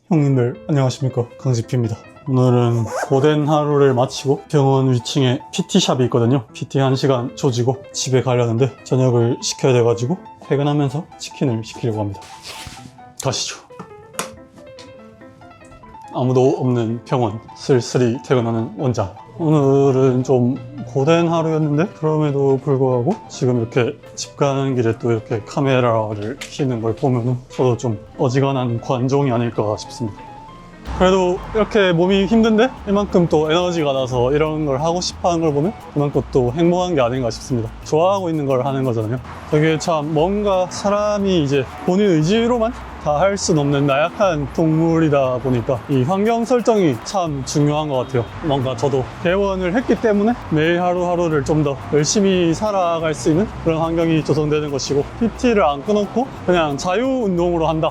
형님들 안녕하십니까, 강지피입니다. 오늘은 고된 하루를 마치고 병원 위층에 PT샵이 있거든요. PT 1시간 조지고 집에 가려는데 저녁을 시켜야 돼가지고 퇴근하면서 치킨을 시키려고 합니다. 가시죠. 아무도 없는 병원, 쓸쓸히 퇴근하는 원장. 오늘은 좀 고된 하루였는데 그럼에도 불구하고 지금 이렇게 집 가는 길에 또 이렇게 카메라를 켜는 걸 보면은 저도 좀 어지간한 관종이 아닐까 싶습니다. 그래도 이렇게 몸이 힘든데 이만큼 또 에너지가 나서 이런 걸 하고 싶어 하는 걸 보면 그만큼 또 행복한 게 아닌가 싶습니다. 좋아하고 있는 걸 하는 거잖아요. 되게 참 뭔가 사람이 이제 본인 의지로만 다 할 수는 없는 나약한 동물이다 보니까 이 환경 설정이 참 중요한 것 같아요. 뭔가 저도 개원을 했기 때문에 매일 하루하루를 좀 더 열심히 살아갈 수 있는 그런 환경이 조성되는 것이고, PT를 안 끊었고 그냥 자유운동으로 한다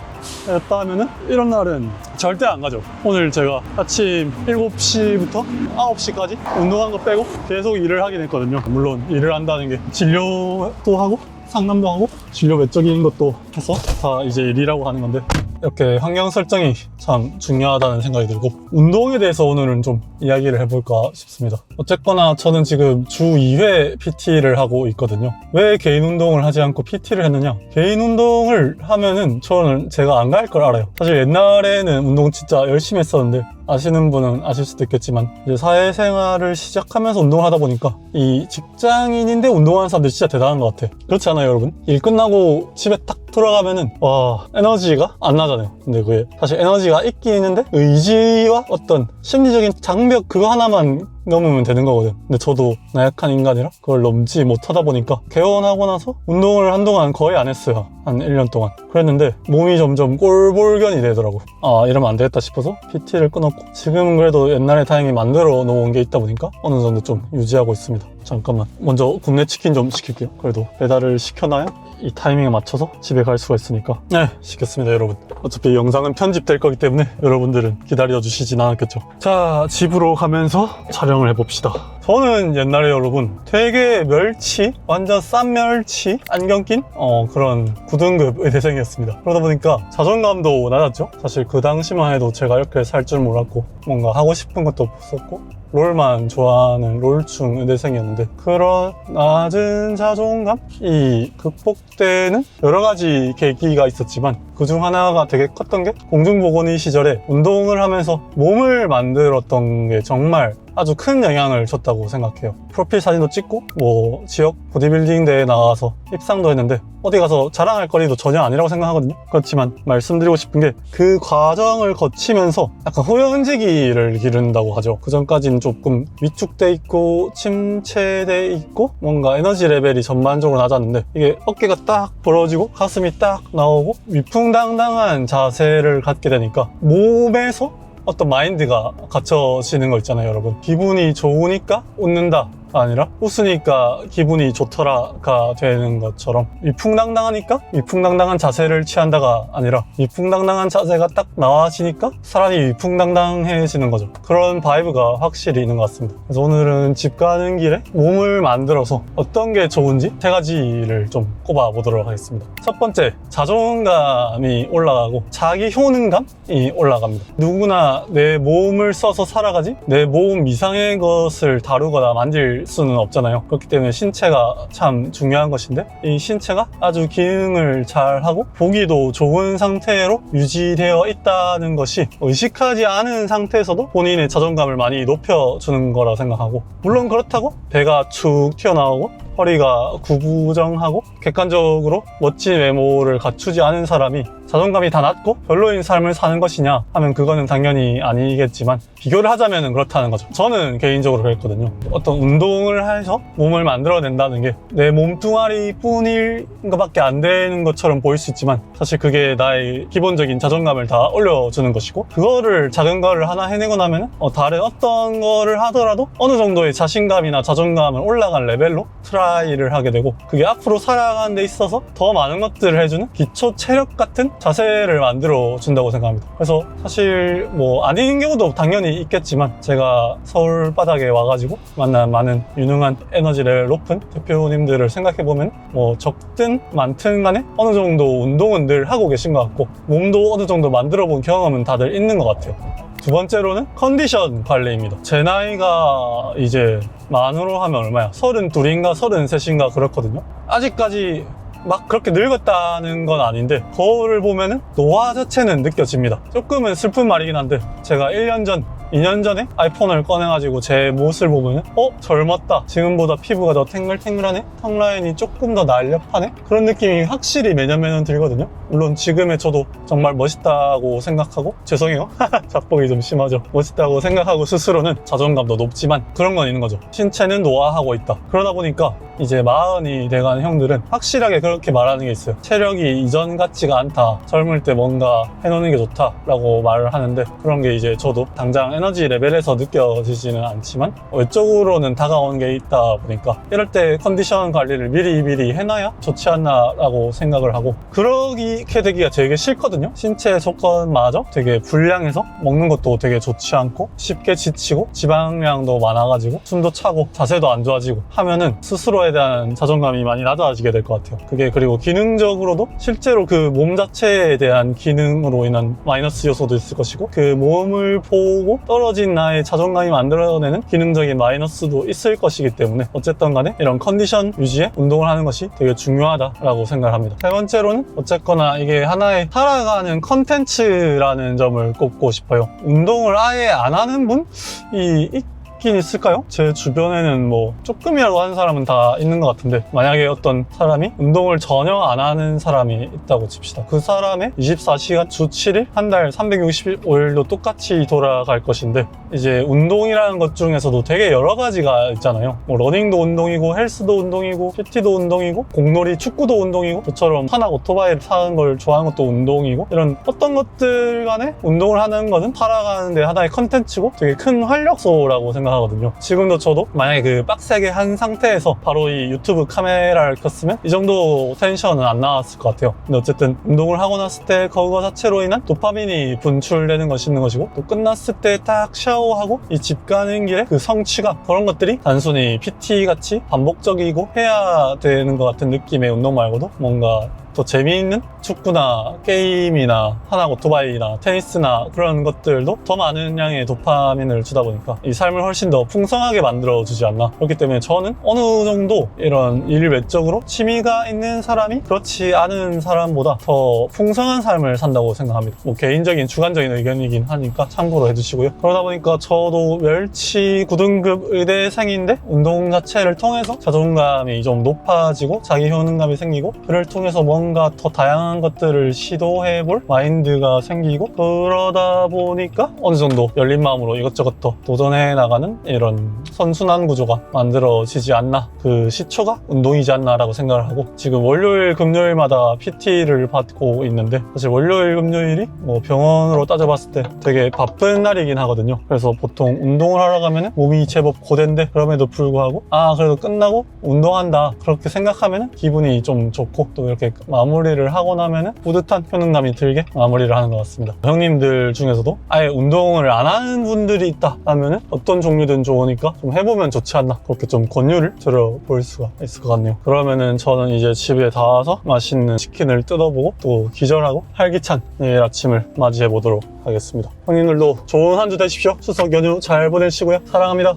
했다 하면은 이런 날은 절대 안 가죠. 오늘 제가 아침 7시부터 9시까지 운동한 거 빼고 계속 일을 하긴 했거든요. 물론 일을 한다는 게 진료도 하고 상담도 하고 진료 외적인 것도 해서 다 이제 일이라고 하는 건데, 이렇게 환경 설정이 참 중요하다는 생각이 들고, 운동에 대해서 오늘은 좀 이야기를 해볼까 싶습니다. 어쨌거나 저는 지금 주 2회 PT를 하고 있거든요. 왜 개인 운동을 하지 않고 PT를 했느냐? 개인 운동을 하면은 저는 제가 안 갈 걸 알아요. 사실 옛날에는 운동 진짜 열심히 했었는데, 아시는 분은 아실 수도 있겠지만 이제 사회생활을 시작하면서 운동을 하다 보니까 이 직장인인데 운동하는 사람들 진짜 대단한 것 같아요. 그렇지 않아요, 여러분? 일 끝나고 집에 딱 돌아가면은 와, 에너지가 안 나잖아요. 근데 그게 사실 에너지가 있긴 있는데 의지와 어떤 심리적인 장벽 그거 하나만 넘으면 되는 거거든. 근데 저도 나약한 인간이라 그걸 넘지 못하다 보니까 개원하고 나서 운동을 한동안 거의 안 했어요. 한 1년 동안. 그랬는데 몸이 점점 꼴볼견이 되더라고. 아, 이러면 안 되겠다 싶어서 PT를 끊었고, 지금은 그래도 옛날에 다행히 만들어 놓은 게 있다 보니까 어느 정도 좀 유지하고 있습니다. 잠깐만, 먼저 굽네 치킨 좀 시킬게요. 그래도 배달을 시켜놔야 이 타이밍에 맞춰서 집에 갈 수가 있으니까. 네, 시켰습니다, 여러분. 어차피 영상은 편집될 거기 때문에 여러분들은 기다려 주시진 않았겠죠. 자, 집으로 가면서 촬영을 해봅시다. 저는 옛날에 여러분 되게 멸치, 완전 싼 멸치 안경 낀 그런 9등급 의대생이었습니다. 그러다 보니까 자존감도 낮았죠. 사실 그 당시만 해도 제가 이렇게 살 줄 몰랐고 뭔가 하고 싶은 것도 없었고 롤만 좋아하는 롤충 의대생이었는데, 그런 낮은 자존감이 극복되는 여러 가지 계기가 있었지만 그중 하나가 되게 컸던 게 공중보건의 시절에 운동을 하면서 몸을 만들었던 게 정말 아주 큰 영향을 줬다고 생각해요. 프로필 사진도 찍고 뭐 지역 보디빌딩 대회에 나가서 입상도 했는데 어디 가서 자랑할 거리도 전혀 아니라고 생각하거든요. 그렇지만 말씀드리고 싶은 게 그 과정을 거치면서 약간 후연지기를 기른다고 하죠. 그 전까지는 조금 위축돼 있고 침체돼 있고 뭔가 에너지 레벨이 전반적으로 낮았는데, 이게 어깨가 딱 벌어지고 가슴이 딱 나오고 위풍당당한 자세를 갖게 되니까 몸에서 어떤 마인드가 갖춰지는 거 있잖아요, 여러분. 기분이 좋으니까 웃는다 아니라 웃으니까 기분이 좋더라가 되는 것처럼, 위풍당당하니까 위풍당당한 자세를 취한다가 아니라 위풍당당한 자세가 딱 나와지니까 사람이 위풍당당해지는 거죠. 그런 바이브가 확실히 있는 것 같습니다. 그래서 오늘은 집 가는 길에 몸을 만들어서 어떤 게 좋은지 3가지를 좀 꼽아보도록 하겠습니다. 첫 번째, 자존감이 올라가고 자기 효능감이 올라갑니다. 누구나 내 몸을 써서 살아가지 내 몸 이상의 것을 다루거나 만질 수는 없잖아요. 그렇기 때문에 신체가 참 중요한 것인데, 이 신체가 아주 기능을 잘하고 보기도 좋은 상태로 유지되어 있다는 것이 의식하지 않은 상태에서도 본인의 자존감을 많이 높여주는 거라 생각하고, 물론 그렇다고 배가 축 튀어나오고 허리가 구부정하고 객관적으로 멋진 외모를 갖추지 않은 사람이 자존감이 다 낮고 별로인 삶을 사는 것이냐 하면 그거는 당연히 아니겠지만, 비교를 하자면 그렇다는 거죠. 저는 개인적으로 그랬거든요. 어떤 운동을 해서 몸을 만들어낸다는 게 내 몸뚱아리 뿐일 것밖에 안 되는 것처럼 보일 수 있지만, 사실 그게 나의 기본적인 자존감을 다 올려주는 것이고, 그거를 작은 거를 하나 해내고 나면 다른 어떤 거를 하더라도 어느 정도의 자신감이나 자존감을 올라간 레벨로 트라이를 하게 되고, 그게 앞으로 살아가는 데 있어서 더 많은 것들을 해주는 기초 체력 같은 자세를 만들어 준다고 생각합니다. 그래서 사실 뭐 아닌 경우도 당연히 있겠지만, 제가 서울 바닥에 와가지고 만난 많은 유능한 에너지 레벨 높은 대표님들을 생각해보면 뭐 적든 많든 간에 어느 정도 운동은 늘 하고 계신 것 같고 몸도 어느 정도 만들어 본 경험은 다들 있는 것 같아요. 두 번째로는 컨디션 관리입니다. 제 나이가 이제 만으로 하면 얼마야? 32인가 33인가 그렇거든요. 아직까지 막 그렇게 늙었다는 건 아닌데 거울을 보면은 노화 자체는 느껴집니다. 조금은 슬픈 말이긴 한데 제가 1년 전 2년 전에 아이폰을 꺼내가지고 제 모습을 보면은 젊었다, 지금보다 피부가 더 탱글탱글하네, 턱 라인이 조금 더 날렵하네, 그런 느낌이 확실히 매년 들거든요. 물론 지금의 저도 정말 멋있다고 생각하고, 죄송해요 작복이 좀 심하죠. 멋있다고 생각하고 스스로는 자존감도 높지만 그런 건 있는 거죠. 신체는 노화하고 있다. 그러다 보니까 이제 40이 돼가는 형들은 확실하게 그렇게 말하는 게 있어요. 체력이 이전 같지가 않다, 젊을 때 뭔가 해놓는 게 좋다 라고 말을 하는데, 그런 게 이제 저도 당장 에너지 레벨에서 느껴지지는 않지만 외적으로는 다가오는 게 있다 보니까 이럴 때 컨디션 관리를 미리 해놔야 좋지 않나 라고 생각을 하고, 그렇게 되기가 되게 싫거든요. 신체 조건마저 되게 불량해서 먹는 것도 되게 좋지 않고 쉽게 지치고 지방량도 많아가지고 숨도 차고 자세도 안 좋아지고 하면은 스스로에 대한 자존감이 많이 낮아지게 될 것 같아요. 그게 그리고 기능적으로도 실제로 그 몸 자체에 대한 기능으로 인한 마이너스 요소도 있을 것이고, 그 몸을 보고 떨어진 나의 자존감이 만들어내는 기능적인 마이너스도 있을 것이기 때문에 어쨌든 간에 이런 컨디션 유지에 운동을 하는 것이 되게 중요하다라고 생각을 합니다. 세 번째로는 어쨌거나 이게 하나의 살아가는 컨텐츠라는 점을 꼽고 싶어요. 운동을 아예 안 하는 분이 있긴 있을까요? 제 주변에는 뭐 조금이라도 하는 사람은 다 있는 것 같은데, 만약에 어떤 사람이 운동을 전혀 안 하는 사람이 있다고 칩시다. 그 사람의 24시간 주 7일 한 달 365일도 똑같이 돌아갈 것인데, 이제 운동이라는 것 중에서도 되게 여러 가지가 있잖아요. 뭐 러닝도 운동이고 헬스도 운동이고 PT도 운동이고 공놀이 축구도 운동이고, 저처럼 산악 오토바이를 타는 걸 좋아하는 것도 운동이고, 이런 어떤 것들 간에 운동을 하는 것은 살아가는데 하나의 컨텐츠고 되게 큰 활력소라고 생각합니다. 하거든요. 지금도 저도 만약에 그 빡세게 한 상태에서 바로 이 유튜브 카메라를 켰으면 이 정도 텐션은 안 나왔을 것 같아요. 근데 어쨌든 운동을 하고 났을 때 그거 자체로 인한 도파민이 분출되는 것이 있는 것이고, 또 끝났을 때 딱 샤워하고 이 집 가는 길에 그 성취감, 그런 것들이 단순히 PT 같이 반복적이고 해야 되는 것 같은 느낌의 운동 말고도 뭔가 더 재미있는 축구나 게임이나 산악 오토바이나 테니스나 그런 것들도 더 많은 양의 도파민을 주다 보니까 이 삶을 훨씬 더 풍성하게 만들어주지 않나. 그렇기 때문에 저는 어느 정도 이런 일 외적으로 취미가 있는 사람이 그렇지 않은 사람보다 더 풍성한 삶을 산다고 생각합니다. 뭐 개인적인 주관적인 의견이긴 하니까 참고로 해주시고요. 그러다 보니까 저도 멸치 9등급 의대생인데 운동 자체를 통해서 자존감이 좀 높아지고 자기 효능감이 생기고, 그를 통해서 뭔가 더 다양한 것들을 시도해볼 마인드가 생기고, 그러다 보니까 어느 정도 열린 마음으로 이것저것 더 도전해 나가는 이런 선순환 구조가 만들어지지 않나, 그 시초가 운동이지 않나 라고 생각을 하고, 지금 월요일 금요일마다 PT를 받고 있는데, 사실 월요일 금요일이 뭐 병원으로 따져봤을 때 되게 바쁜 날이긴 하거든요. 그래서 보통 운동을 하러 가면 몸이 제법 고된데 그럼에도 불구하고 그래도 끝나고 운동한다 그렇게 생각하면 기분이 좀 좋고, 또 이렇게 마무리를 하고 나면 뿌듯한 효능감이 들게 마무리를 하는 것 같습니다. 형님들 중에서도 아예 운동을 안 하는 분들이 있다 하면 어떤 종류든 좋으니까 좀 해보면 좋지 않나, 그렇게 좀 권유를 들어볼 수가 있을 것 같네요. 그러면은 저는 이제 집에 다 와서 맛있는 치킨을 뜯어보고 또 기절하고 활기찬 내일 아침을 맞이해 보도록 하겠습니다. 형님들도 좋은 한 주 되십시오. 추석 연휴 잘 보내시고요. 사랑합니다.